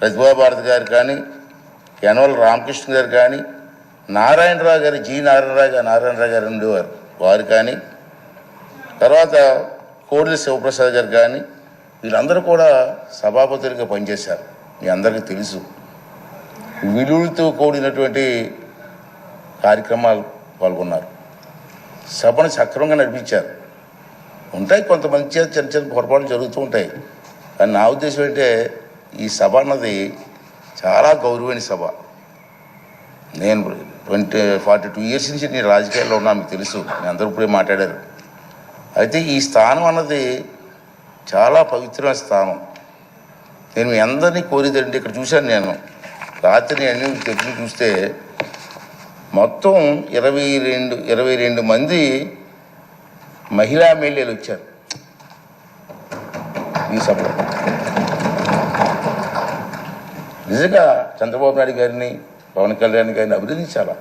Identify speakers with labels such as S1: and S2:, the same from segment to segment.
S1: ప్రతిభా భారతి గారు కానీ, యనమల రామకృష్ణ గారు కానీ, నారాయణరావు గారు, నారాయణరావు గారు ఉండేవారు, వారు కానీ, తర్వాత కోడెల శివప్రసాద్ గారు కానీ, వీళ్ళందరూ కూడా సభాపతులుగా పనిచేశారు. మీ అందరికీ తెలుసు. విలువలతో కూడినటువంటి కార్యక్రమాలు పాల్గొన్నారు. సభను సక్రమంగా నడిపించారు. ఉంటాయి కొంతమంది చేత చిన్న చిన్న పొరపాట్లు జరుగుతూ ఉంటాయి. కానీ నా ఉద్దేశం ఏంటంటే ఈ సభ అన్నది చాలా గౌరవమైన సభ. నేను 42 ఇయర్స్ నుంచి నేను రాజకీయాల్లో ఉన్నా, మీకు తెలుసు. మీ అందరూ ఇప్పుడే మాట్లాడారు. అయితే ఈ స్థానం అన్నది చాలా పవిత్రమైన స్థానం. నేను మీ అందరినీ కోరేదండి, ఇక్కడ చూశాను నేను రాత్రి అన్ని తెచ్చి చూస్తే మొత్తం 22 మంది మహిళా ఎమ్మెల్యేలు వచ్చారు ఈ సభలో. నిజంగా చంద్రబాబు నాయుడు గారిని, పవన్ కళ్యాణ్ గారిని అభినందించాలా.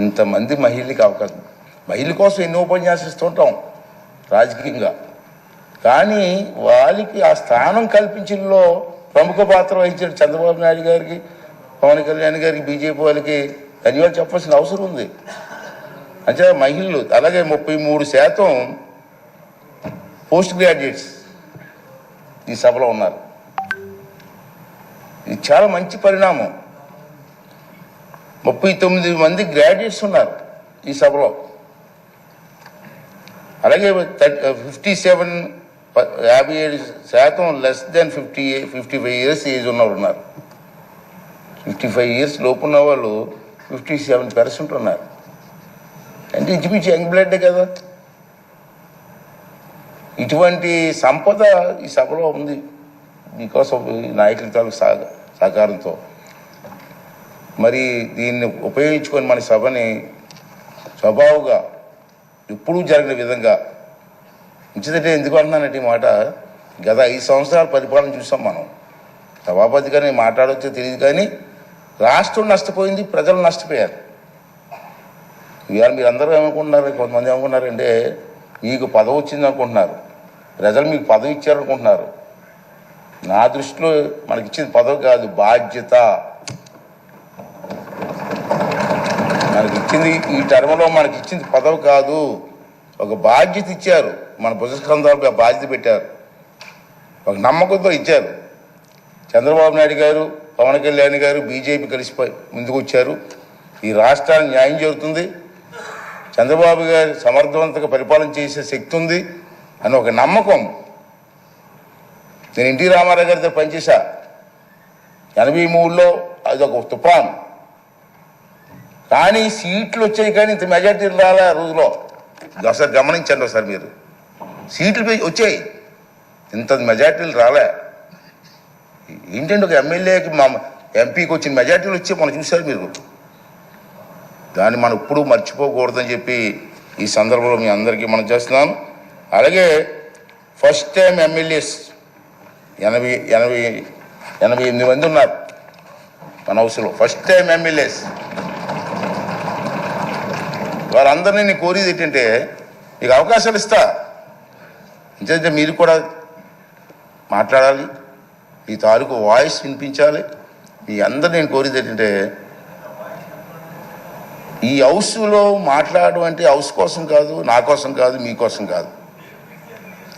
S1: ఇంతమంది మహిళలకి అవకాశం, మహిళల కోసం ఎన్నో ఉపన్యాసాలు ఇస్తుంటాం రాజకీయంగా, కానీ వాళ్ళకి ఆ స్థానం కల్పించడంలో ప్రముఖ పాత్ర వహించిన చంద్రబాబు నాయుడు గారికి, పవన్ కళ్యాణ్ గారికి, బీజేపీ వాళ్ళకి ధన్యవాదాలు చెప్పాల్సిన అవసరం ఉంది. అంటే మహిళలు అలాగే 33% పోస్ట్ గ్రాడ్యుయేట్స్ ఈ సభలో ఉన్నారు. ఇది చాలా మంచి పరిణామం. 39 మంది గ్రాడ్యుయేట్స్ ఉన్నారు ఈ సభలో. అలాగే 57% లెస్ దెన్ 55 ఇయర్స్ ఏజ్ ఉన్నవారు ఉన్నారు. 55 ఇయర్స్ లోపు ఉన్న వాళ్ళు 57% ఉన్నారు. అంటే ఇంచుమించు యంగ్ బ్లడ్ కదా. ఇటువంటి సంపద ఈ సభలో ఉంది బికాస్ ఆఫ్ నాయకుల తాలూకు సహకారంతో. మరి దీన్ని ఉపయోగించుకొని మన సభని స్వభావంగా ఎప్పుడూ జరిగిన విధంగా ఉంచితే, ఎందుకు అంటున్నానంటే ఈ మాట, గత 5 సంవత్సరాల పరిపాలన చూసాం మనం. సభాపతిగా నేను మాట్లాడవచ్చో తెలియదు, కానీ రాష్ట్రం నష్టపోయింది, ప్రజలు నష్టపోయారు. ఇవాళ మీరు అందరూ ఏమనుకుంటున్నారు, కొంతమంది ఏమనుకుంటున్నారంటే మీకు పదవి వచ్చింది అనుకుంటున్నారు, ప్రజలు మీకు పదవి ఇచ్చారనుకుంటున్నారు. నా దృష్టిలో మనకి ఇచ్చింది పదవి కాదు, బాధ్యత. మనకి ఇచ్చింది ఈ టర్మ్లో మనకి ఇచ్చింది పదవి కాదు, ఒక బాధ్యత ఇచ్చారు. మన భుజస్కంధాలపై బాధ్యత పెట్టారు, ఒక నమ్మకంతో ఇచ్చారు. చంద్రబాబు నాయుడు గారు, పవన్ కళ్యాణ్ గారు, బీజేపీ కలిసిపోయి ముందుకు వచ్చారు. ఈ రాష్ట్రానికి న్యాయం జరుగుతుంది, చంద్రబాబు గారు సమర్థవంతంగా పరిపాలన చేసే శక్తి ఉంది అని ఒక నమ్మకం. నేను ఎన్టీ రామారావు గారితో పనిచేశా 83లో, అది ఒక తుఫాన్. కానీ సీట్లు వచ్చాయి, కానీ ఇంత మెజార్టీలు రాలే ఆ రోజులో. ఒకసారి గమనించండి, ఒకసారి మీరు సీట్లు వచ్చాయి, ఇంత మెజార్టీలు రాలే. ఏంటంటే ఒక ఎమ్మెల్యేకి మా ఎంపీకి వచ్చిన మెజార్టీలు వచ్చి మనం చూశారు మీరు. దాన్ని మనం ఎప్పుడూ మర్చిపోకూడదని చెప్పి ఈ సందర్భంలో మీ అందరికీ మనం చేస్తున్నాను. అలాగే ఫస్ట్ టైం ఎమ్మెల్యేస్ 88 మంది ఉన్నారు మన హౌస్లో. ఫస్ట్ టైం ఎమ్మెల్యేస్ వారందరినీ నేను కోరేది ఏంటంటే, మీకు అవకాశాలు ఇస్తా, ఎందుకంటే మీరు కూడా మాట్లాడాలి, మీ తాలూకు వాయిస్ వినిపించాలి. మీ అందరు నేను కోరేది ఏంటంటే, ఈ హౌస్లో మాట్లాడడం అంటే హౌస్ కోసం కాదు, నా కోసం కాదు, మీకోసం కాదు,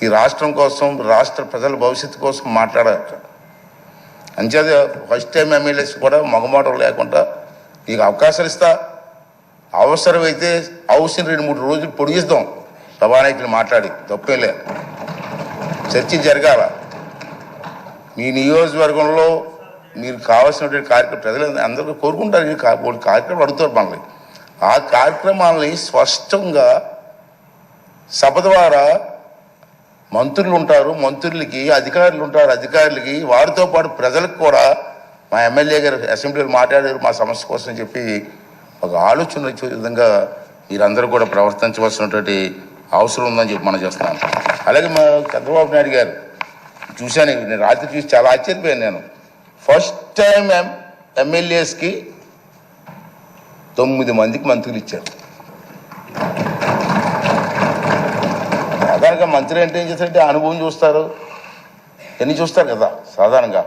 S1: ఈ రాష్ట్రం కోసం, రాష్ట్ర ప్రజల భవిష్యత్తు కోసం మాట్లాడాలి. అంచేత ఫస్ట్ టైం ఎమ్మెల్యేస్ కూడా మగమాటం లేకుండా నీకు అవకాశాలు ఇస్తా. అవసరమైతే హౌస్ని 2-3 రోజులు పొడిగిస్తాం, సభానాయకులు మాట్లాడి, తప్పేం లేదు. చర్చ జరగాల. మీ నియోజకవర్గంలో మీరు కావాల్సినటువంటి కార్యక్రమం ప్రజలు అందరూ కోరుకుంటారు. కార్యక్రమం అడుగుతారు మనల్ని. ఆ కార్యక్రమాలని స్పష్టంగా సభ ద్వారా మంత్రులు ఉంటారు, మంత్రులకి అధికారులు ఉంటారు, అధికారులకి వారితో పాటు ప్రజలకు కూడా మా ఎమ్మెల్యే గారు అసెంబ్లీలో మాట్లాడారు మా సమస్య కోసం చెప్పి ఒక ఆలోచన వచ్చే విధంగా మీరందరూ కూడా ప్రవర్తించవలసినటువంటి అవసరం ఉందని చెప్పి మనం చేస్తున్నాను. అలాగే మా చంద్రబాబు నాయుడు గారు చూశాను, నేను రాత్రి చూసి చాలా ఆశ్చర్యపోయాను. నేను ఫస్ట్ టైం ఎమ్మెల్యేస్కి 9 మందికి మంత్రులు ఇచ్చారు. సాధారణంగా మంత్రి అంటే ఏం చేస్తారంటే అనుభవం చూస్తారు, ఎన్ని చూస్తారు కదా సాధారణంగా.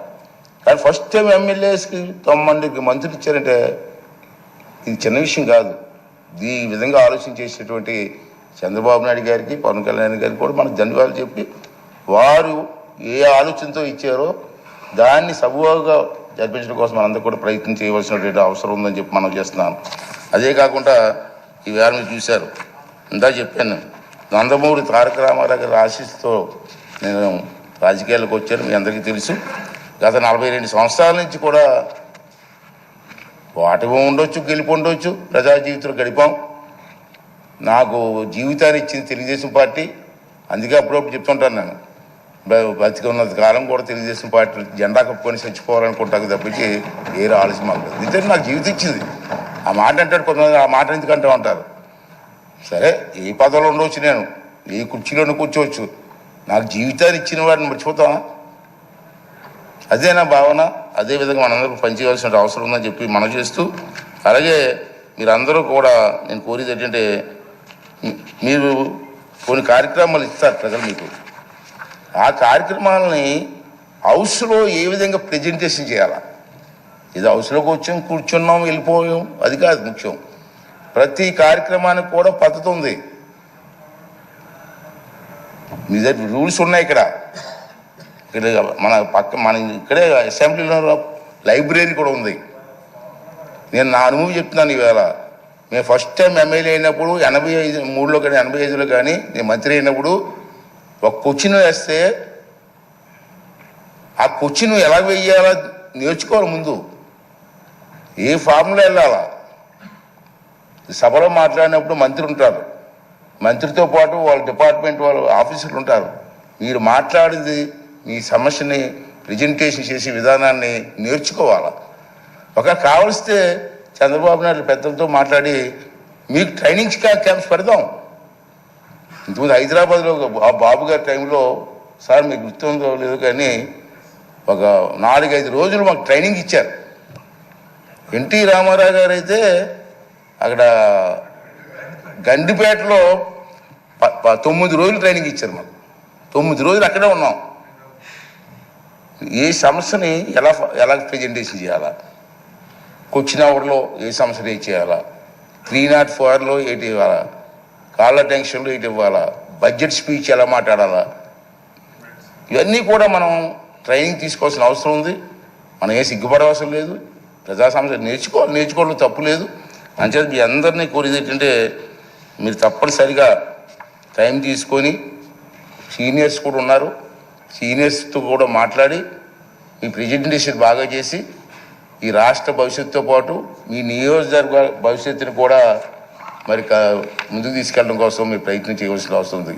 S1: కానీ ఫస్ట్ టైం ఎమ్మెల్యేస్కి 9 మందికి మంత్రులు ఇచ్చారంటే ఇది చిన్న విషయం కాదు. ఈ విధంగా ఆలోచన చేసేటువంటి చంద్రబాబు నాయుడు గారికి, పవన్ కళ్యాణ్ గారికి కూడా మనకు ధన్యవాదాలు చెప్పి, వారు ఏ ఆలోచనతో ఇచ్చారో దాన్ని సబూగా జరిపించడం కోసం మనందరూ కూడా ప్రయత్నం చేయవలసినటువంటి అవసరం ఉందని చెప్పి మనం చేస్తున్నాం. అదే కాకుండా ఈవేళ మీరు చూశారు, ఇందా చెప్పాను, నందమూరి తారక రామారావు గారి ఆశీస్సుతో నేను రాజకీయాలకు వచ్చాను. మీ అందరికీ తెలుసు. గత 42 సంవత్సరాల నుంచి కూడా ఓటమి ఉండొచ్చు, గెలుపు ఉండొచ్చు, ప్రజా జీవితంలో గడిపాం. నాకు జీవితాన్ని ఇచ్చింది తెలుగుదేశం పార్టీ. అందుకే అప్పుడప్పుడు చెప్తుంటాను, నేను బతికున్నంత కాలం కూడా తెలుగుదేశం పార్టీ జెండా కప్పుకొని చచ్చిపోవాలనుకుంటాను తప్పించి వేరే ఆలోచన మాకు లేదు. ఎందుకంటే నాకు జీవితం ఇచ్చింది. ఆ మాట అంటాడు కొంతమంది, ఆ మాట ఎందుకంటే ఉంటారు. సరే, ఏ పదవిలో ఉండవచ్చు, నేను ఏ కుర్చీలోనూ కూర్చోవచ్చు, నాకు జీవితాన్ని ఇచ్చిన వాడిని మర్చిపోతామా? అదే నా భావన. అదేవిధంగా మనందరూ పనిచేయాల్సిన అవసరం ఉందని చెప్పి మనం చేస్తూ, అలాగే మీరందరూ కూడా నేను కోరేది ఏంటంటే, మీరు కొన్ని కార్యక్రమాలు ఇస్తారు ప్రజలు మీకు. ఆ కార్యక్రమాలని హౌస్లో ఏ విధంగా ప్రజెంటేషన్ చేయాలా? ఇది హౌస్లోకి వచ్చాం, కూర్చున్నాం, వెళ్ళిపోయాం, అది కాదు ముఖ్యం. ప్రతి కార్యక్రమానికి కూడా పద్ధతి ఉంది. మీ దగ్గర రూల్స్ ఉన్నాయి. ఇక్కడ మన ఇక్కడే అసెంబ్లీలో లైబ్రరీ కూడా ఉంది. నేను నా అనుభవం చెప్తున్నాను. ఈవేళ మేము ఫస్ట్ టైం ఎమ్మెల్యే అయినప్పుడు 83లో కానీ 85లో కానీ నేను మంత్రి అయినప్పుడు ఒక క్వశ్చన్ వేస్తే ఆ క్వశ్చన్ ఎలా వేయాలా నేర్చుకోవాలి. ముందు ఏ ఫార్ములా వెళ్ళాలా. సభలో మాట్లాడినప్పుడు మంత్రి ఉంటారు, మంత్రితో పాటు వాళ్ళ డిపార్ట్మెంట్ వాళ్ళ ఆఫీసర్లు ఉంటారు. మీరు మాట్లాడింది మీ సమస్యని ప్రెజెంటేషన్ చేసే విధానాన్ని నేర్చుకోవాలా. ఒక కావలిస్తే చంద్రబాబు నాయుడు పెద్దలతో మాట్లాడి మీకు ట్రైనింగ్ క్యాంప్స్ పెడదాం. ఇంతకుముందు హైదరాబాద్లో బాబు గారి టైంలో, సార్ మీకు గుర్తుందో లేదు కానీ, ఒక 4-5 రోజులు మాకు ట్రైనింగ్ ఇచ్చారు. ఎన్టీ రామారావు గారు అయితే అక్కడ గండిపేటలో 9 రోజులు ట్రైనింగ్ ఇచ్చారు మాకు. 9 రోజులు అక్కడే ఉన్నాం. ఏ సమస్యని ఎలా ప్రజెంటేషన్ చేయాలా, క్వశ్చన్ అవర్లో ఏ సమస్యలు ఏం చేయాలా, 304లో ఏంటి ఇవ్వాలా, కాళ్ళ టెన్షన్లో ఏంటి ఇవ్వాలా, బడ్జెట్ స్పీచ్ ఎలా మాట్లాడాలా, ఇవన్నీ కూడా మనం ట్రైనింగ్ తీసుకోవాల్సిన అవసరం ఉంది. మనం ఏ సిగ్గుపడవలసిన లేదు. ప్రజా సమస్య నేర్చుకోవడం తప్పు లేదు. అంచేత మీ అందరినీ కోరేది ఏంటంటే, మీరు తప్పనిసరిగా టైం తీసుకొని, సీనియర్స్ కూడా ఉన్నారు, సీనియర్స్తో కూడా మాట్లాడి మీ ప్రెజెంటేషన్ బాగా చేసి ఈ రాష్ట్ర భవిష్యత్తుతో పాటు మీ నియోజకవర్గ భవిష్యత్తుని కూడా మరి ముందుకు తీసుకెళ్ళడం కోసం మీరు ప్రయత్నం చేయవలసిన అవసరం ఉంది.